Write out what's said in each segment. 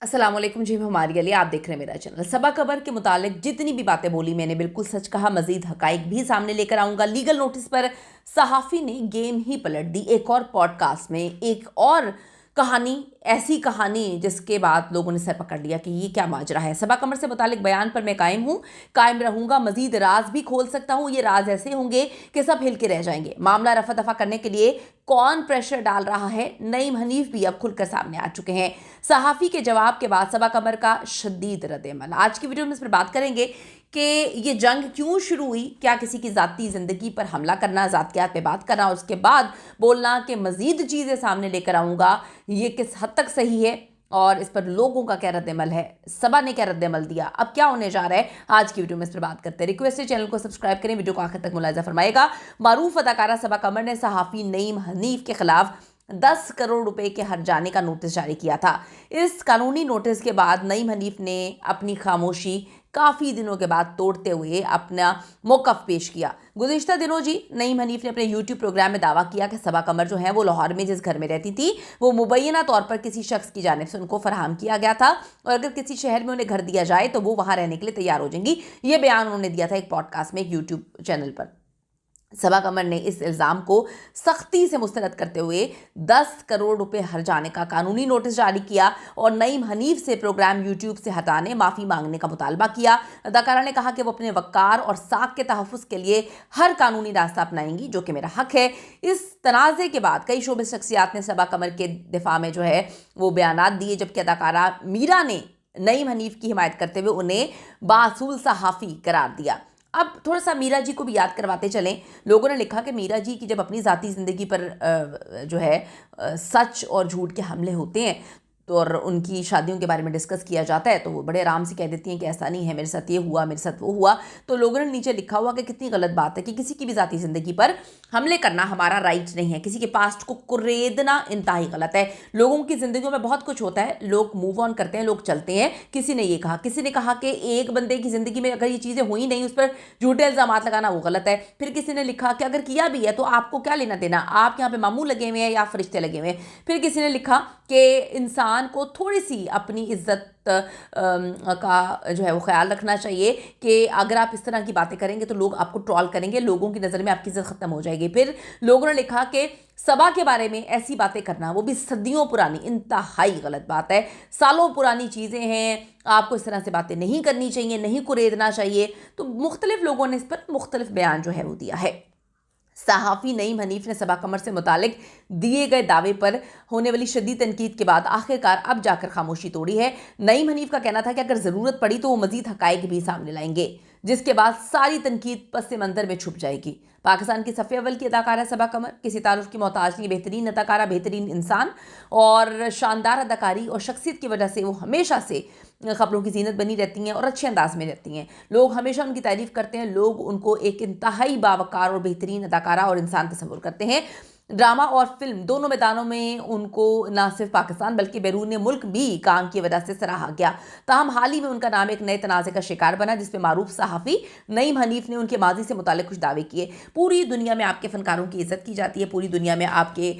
अस्सलाम वालेकुम जी, मैं हमारी अली, आप देख रहे हैं मेरा चैनल। सबा कबर के मुतालिक जितनी भी बातें बोली मैंने बिल्कुल सच कहा। मजीद हकाइक भी सामने लेकर आऊँगा। लीगल नोटिस पर सहाफ़ी ने गेम ही पलट दी। एक और पॉडकास्ट में एक और कहानी, ऐसी कहानी जिसके बाद लोगों ने सर पकड़ लिया कि ये क्या माजरा है। सबा कमर से मुतालिक बयान पर मैं कायम हूँ, कायम रहूँगा। मजीद राज भी खोल सकता हूँ। ये राज ऐसे होंगे कि सब हिल के रह जाएंगे। मामला रफा दफा करने के लिए कौन प्रेशर डाल रहा है, नईम हनीफ भी अब खुलकर सामने आ चुके हैं। सहाफ़ी के जवाब के बाद सबा कमर का शदीद रद्द-ए-अमल। आज की वीडियो में इस पर बात करेंगे कि ये जंग क्यों शुरू हुई, क्या किसी की ज़ाती ज़िंदगी पर हमला करना, ज़ातियात पे बात करना, उसके बाद बोलना कि मज़ीद चीज़ें सामने लेकर आऊँगा, ये किस हद तक सही है और इस पर लोगों का क्या रद्द-ए-अमल है, सबा ने क्या रद्द-ए-अमल दिया, अब क्या होने जा रहा है, आज की वीडियो में इस पर बात करते हैं। रिक्वेस्ट है चैनल को सब्सक्राइब करें, वीडियो को आखिर तक मुलाहिज़ा फरमाएगा। मारूफ अदाकारा सबा कमर ने सहाफ़ी नईम हनीफ के खिलाफ 10 करोड़ रुपए के हर जाने का नोटिस जारी किया था। इस कानूनी नोटिस के बाद नईम हनीफ ने अपनी खामोशी काफ़ी दिनों के बाद तोड़ते हुए अपना मौक़िफ़ पेश किया। गुज़िश्ता दिनों जी नईम हनीफ ने अपने यूट्यूब प्रोग्राम में दावा किया कि सबा कमर जो है वो लाहौर में जिस घर में रहती थी वो मुबैना तौर पर किसी शख्स की जानिब से उनको फराहम किया गया था और अगर किसी शहर में उन्हें घर दिया जाए तो वो वहाँ रहने के लिए तैयार हो जाएंगी। ये बयान उन्होंने दिया था एक पॉडकास्ट में, एक यूट्यूब चैनल पर। सबा कमर ने इस इल्ज़ाम को सख्ती से मुस्तरद करते हुए 10 करोड़ रुपए हर जाने का कानूनी नोटिस जारी किया और नईम हनीफ से प्रोग्राम यूट्यूब से हटाने, माफ़ी मांगने का मुतालबा किया। अदाकारा ने कहा कि वो अपने वक़ार और साख के तहफ़्फ़ुज़ के लिए हर कानूनी रास्ता अपनाएंगी, जो कि मेरा हक़ है। इस तनाज़े के बाद कई शोबिज़ शख्सियात ने सबा कमर के दिफा में जो है वो बयानात दिए, जबकि अदाकारा मीरा ने नईम हनीफ की हिमायत करते हुए उन्हें बासूल सहाफ़ी करार दिया। अब थोड़ा सा मीरा जी को भी याद करवाते चलें। लोगों ने लिखा कि मीरा जी की जब अपनी ज़ाती ज़िंदगी पर जो है सच और झूठ के हमले होते हैं तो और उनकी शादियों के बारे में डिस्कस किया जाता है तो वो बड़े आराम से कह देती हैं कि ऐसा नहीं है, मेरे साथ ये हुआ, मेरे साथ वो हुआ। तो लोगों ने नीचे लिखा हुआ कि कितनी गलत बात है कि किसी की भी ज़ाती ज़िंदगी पर हमले करना हमारा राइट नहीं है, किसी के पास्ट को कुरेदना इंतहाई गलत है। लोगों की ज़िंदगियों में बहुत कुछ होता है, लोग मूव ऑन करते हैं, लोग चलते हैं। किसी ने ये कहा, किसी ने कहा कि एक बंदे की ज़िंदगी में अगर ये चीज़ें हुई नहीं उस पर झूठे इल्ज़ामात लगाना वो गलत है। फिर किसी ने लिखा कि अगर किया भी है तो आपको क्या लेना देना, आप यहाँ पे मामू लगे हुए हैं या फरिश्ते लगे हुए हैं। फिर किसी ने लिखा कि इंसान को थोड़ी सी अपनी इज्जत का जो है वो ख्याल रखना चाहिए कि अगर आप इस तरह की बातें करेंगे तो लोग आपको ट्रोल करेंगे, लोगों की नज़र में आपकी इज्जत ख़त्म हो जाएगी। फिर लोगों ने लिखा कि सबा के बारे में ऐसी बातें करना, वो भी सदियों पुरानी, इंतहाई गलत बात है। सालों पुरानी चीज़ें हैं, आपको इस तरह से बातें नहीं करनी चाहिए, नहीं कुरेदना चाहिए। तो मुख्तलिफ लोगों ने इस पर मुख्तलिफ बयान जो है वो दिया है। सहाफ़ी नईम हनीफ ने सबा कमर से मुतालिक दिए गए दावे पर होने वाली शदीद तनकीद के बाद आखिरकार अब जाकर खामोशी तोड़ी है। नईम हनीफ का कहना था कि अगर ज़रूरत पड़ी तो वो मज़ीद हक़ाइक़ भी सामने लाएंगे, जिसके बाद सारी तनकीद पस मंज़र में छुप जाएगी। पाकिस्तान की सफ़े अव्वल की अदाकारा सबा कमर किसी तारुफ की मोहताज नहीं, बेहतरीन अदाकारा, बेहतरीन इंसान और शानदार अदाकारी और शख्सियत की वजह से वो हमेशा से खबरों की जीनत बनी रहती हैं और अच्छे अंदाज में रहती हैं। लोग हमेशा उनकी तारीफ़ करते हैं, लोग उनको एक इंतहाई बावकार और बेहतरीन अदाकारा और इंसान तस्वुर करते हैं। ड्रामा और फिल्म दोनों मैदानों में उनको न सिर्फ पाकिस्तान बल्कि बैरून मुल्क भी काम की वजह से सराहा गया। ताहम हाल ही में उनका नाम एक नए तनाज़े का शिकार बना, जिसपे मारूफ सहाफ़ी नईम हनीफ ने उनके माजी से मुतालिक कुछ दावे किए। पूरी दुनिया में आपके फ़नकारों की इज़्ज़त की जाती है, पूरी दुनिया में आपके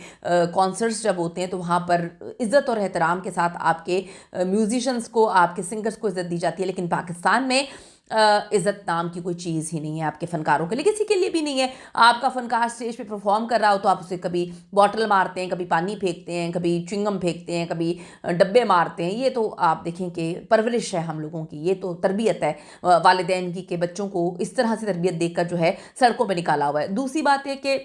कॉन्सर्ट्स जब होते हैं तो वहाँ पर इज़्ज़त और एहतराम के साथ आपके म्यूज़िशंस को, आपके सिंगर्स को इज़्ज़त दी जाती है। लेकिन पाकिस्तान में इज़्ज़त नाम की कोई चीज़ ही नहीं है आपके फ़नकारों के लिए, किसी के लिए भी नहीं है। आपका फ़नकार स्टेज पे परफॉर्म कर रहा हो तो आप उसे कभी बॉटल मारते हैं, कभी पानी फेंकते हैं, कभी च्युइंगम फेंकते हैं, कभी डब्बे मारते हैं। ये तो आप देखें कि परवरिश है हम लोगों की, ये तो तरबियत है वालिदैन की, कि बच्चों को इस तरह से तरबियत देकर जो है सड़कों पर निकाला हुआ है। दूसरी बात है कि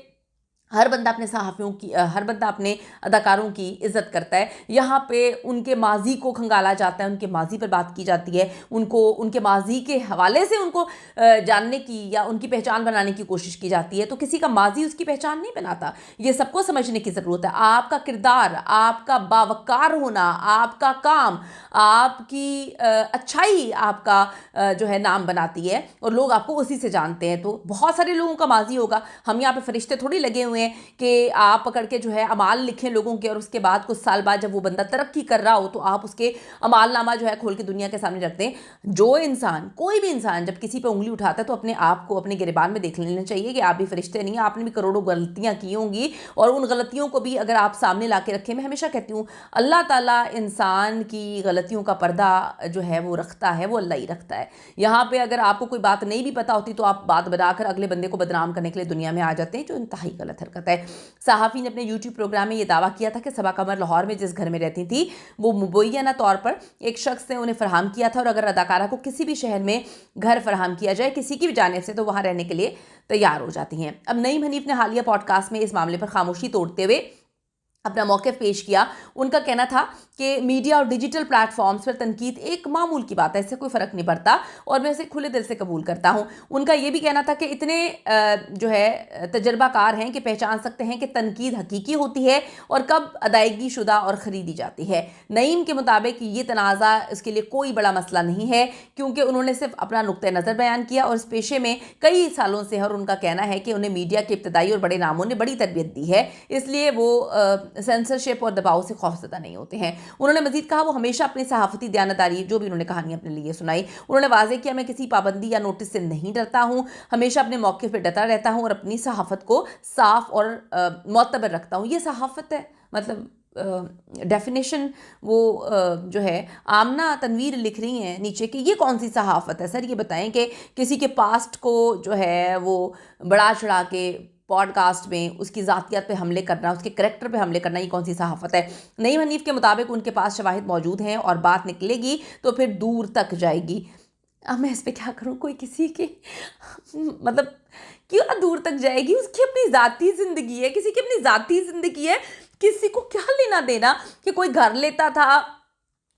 हर बंदा अपने सहाफ़ियों की हर बंदा अपने अदाकारों की इज़्ज़त करता है। यहाँ पे उनके माज़ी को खंगाला जाता है, उनके माज़ी पर बात की जाती है, उनको उनके माज़ी के हवाले से उनको जानने की या उनकी पहचान बनाने की कोशिश की जाती है। तो किसी का माज़ी उसकी पहचान नहीं बनाता, ये सबको समझने की ज़रूरत है। आपका किरदार, आपका बावकार होना, आपका काम, आपकी अच्छाई आपका जो है नाम बनाती है और लोग आपको उसी से जानते हैं। तो बहुत सारे लोगों का माज़ी होगा, हम यहाँ पे फरिश्ते थोड़ी लगे हुए हैं ہے کہ آپ پکڑ کے جو ہے اعمال لکھیں لوگوں کے اور اس کے بعد کچھ سال بعد جب وہ بندہ ترقی کر رہا ہو تو آپ اس کے اعمال نامہ جو ہے کھول کے دنیا کے سامنے رکھتے ہیں. جو انسان کوئی بھی انسان جب کسی پہ انگلی اٹھاتا ہے تو اپنے آپ کو اپنے گریبان میں دیکھ لینا چاہیے کہ آپ بھی فرشتے نہیں ہیں, آپ نے بھی کروڑوں غلطیاں کی ہوں گی, اور ان غلطیوں کو بھی اگر آپ سامنے لا کے رکھیں. میں ہمیشہ کہتی ہوں اللہ تعالیٰ انسان کی غلطیوں کا پردہ جو ہے وہ رکھتا ہے, وہ اللہ ہی رکھتا ہے. یہاں پہ اگر آپ کو کوئی بات نہیں بھی پتہ ہوتی تو آپ بات بنا کر اگلے بندے کو بدنام کرنے کے لیے دنیا میں آ جاتے ہیں, جو انتہائی غلط حرکت ہے. صحافی نے اپنے یوٹیوب پروگرام میں یہ دعویٰ کیا تھا کہ صبا قمر لاہور میں جس گھر میں رہتی تھی وہ مبینہ طور پر ایک شخص نے انہیں فراہم کیا تھا, اور اگر اداکارہ کو کسی بھی شہر میں گھر فراہم کیا جائے کسی کی بھی جانب سے تو وہاں رہنے کے لیے تیار ہو جاتی ہیں. اب نعیم حنیف نے حالیہ پوڈ کاسٹ میں اس معاملے پر خاموشی توڑتے ہوئے اپنا موقف پیش کیا. ان کا کہنا تھا کہ میڈیا اور ڈیجیٹل پلیٹ فارمز پر تنقید ایک معمول کی بات ہے, اس سے کوئی فرق نہیں پڑتا اور میں اسے کھلے دل سے قبول کرتا ہوں. ان کا یہ بھی کہنا تھا کہ اتنے جو ہے تجربہ کار ہیں کہ پہچان سکتے ہیں کہ تنقید حقیقی ہوتی ہے اور کب ادائیگی شدہ اور خریدی جاتی ہے. نعیم کے مطابق یہ تنازع اس کے لیے کوئی بڑا مسئلہ نہیں ہے کیونکہ انہوں نے صرف اپنا نقطہ نظر بیان کیا اور اس پیشے میں کئی سالوں سے ہے, اور ان کا کہنا ہے کہ انہیں میڈیا کے ابتدائی اور بڑے ناموں نے بڑی تربیت دی ہے, اس لیے وہ سینسرشپ اور دباؤ سے خوفزدہ نہیں ہوتے ہیں. انہوں نے مزید کہا وہ ہمیشہ اپنی صحافتی دیانتداری, جو بھی انہوں نے کہانی اپنے لیے سنائی, انہوں نے واضح کیا میں کسی پابندی یا نوٹس سے نہیں ڈرتا ہوں, ہمیشہ اپنے موقف پہ ڈٹا رہتا ہوں اور اپنی صحافت کو صاف اور معتبر رکھتا ہوں. یہ صحافت ہے, مطلب ڈیفینیشن وہ جو ہے آمنہ تنویر لکھ رہی ہیں نیچے کہ یہ کون سی صحافت ہے. سر یہ بتائیں کہ کسی کے پاسٹ کو جو ہے وہ بڑا چڑھا کے پوڈ کاسٹ میں اس کی ذاتیات پہ حملے کرنا, اس کے کریکٹر پہ حملے کرنا, یہ کون سی صحافت ہے؟ نعیم حنیف کے مطابق ان کے پاس شواہد موجود ہیں اور بات نکلے گی تو پھر دور تک جائے گی. اب میں اس پہ کیا کروں, کوئی کسی کے مطلب کیوں دور تک جائے گی, اس کی اپنی ذاتی زندگی ہے, کسی کی اپنی ذاتی زندگی ہے, کسی کو کیا لینا دینا کہ کوئی گھر لیتا تھا,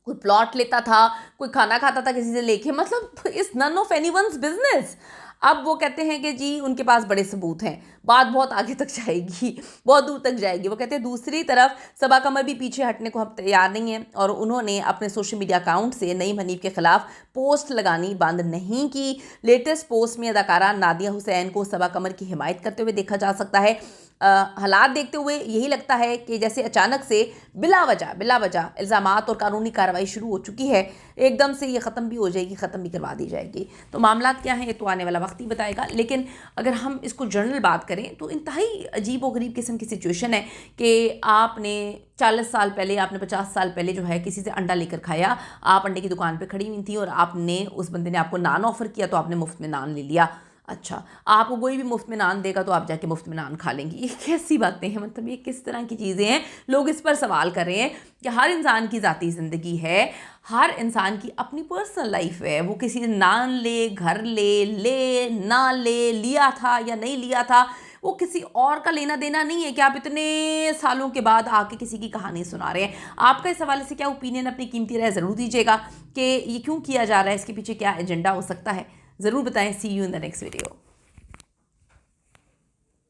کوئی پلاٹ لیتا تھا, کوئی کھانا کھاتا تھا کسی سے لے کے, مطلب it's none of anyone's business. اب وہ کہتے ہیں کہ جی ان کے پاس بڑے ثبوت ہیں, بات بہت آگے تک جائے گی, بہت دور تک جائے گی. وہ کہتے ہیں دوسری طرف صبا قمر بھی پیچھے ہٹنے کو ہم تیار نہیں ہیں, اور انہوں نے اپنے سوشل میڈیا اکاؤنٹ سے نعیم حنیف کے خلاف پوسٹ لگانی بند نہیں کی. لیٹسٹ پوسٹ میں اداکارہ نادیہ حسین کو صبا قمر کی حمایت کرتے ہوئے دیکھا جا سکتا ہے. حالات دیکھتے ہوئے یہی لگتا ہے کہ جیسے اچانک سے بلا وجہ الزامات اور قانونی کارروائی شروع ہو چکی ہے, ایک دم سے یہ ختم بھی ہو جائے گی, ختم بھی کروا دی جائے گی. تو معاملات کیا ہیں یہ تو آنے والا وقت ہی بتائے گا, لیکن اگر ہم اس کو جنرل بات کریں تو انتہائی عجیب و غریب قسم کی سچویشن ہے کہ آپ نے 40 سال پہلے, آپ نے 50 سال پہلے جو ہے کسی سے انڈا لے کر کھایا, آپ انڈے کی دکان پہ کھڑی ہوئی تھیں اور آپ نے, اس بندے نے آپ کو نان آفر کیا تو آپ نے مفت میں نان لے لیا. اچھا آپ کو کوئی بھی مفت میں نان دے گا تو آپ جا کے مفت میں نان کھا لیں گی, یہ کیسی باتیں ہیں, مطلب یہ کس طرح کی چیزیں ہیں. لوگ اس پر سوال کر رہے ہیں کہ ہر انسان کی ذاتی زندگی ہے, ہر انسان کی اپنی پرسنل لائف ہے, وہ کسی نے نان لے, گھر لے نہ لے, لیا تھا یا نہیں لیا تھا, وہ کسی اور کا لینا دینا نہیں ہے کہ آپ اتنے سالوں کے بعد آ کے کسی کی کہانی سنا رہے ہیں. آپ کا اس حوالے سے کیا اوپینین, اپنی قیمتی رائے ضرور دیجیے گا کہ یہ کیوں کیا جا رہا ہے, اس کے پیچھے کیا ایجنڈا ہو سکتا ہے, ضرور بتائیں. See you in the next video.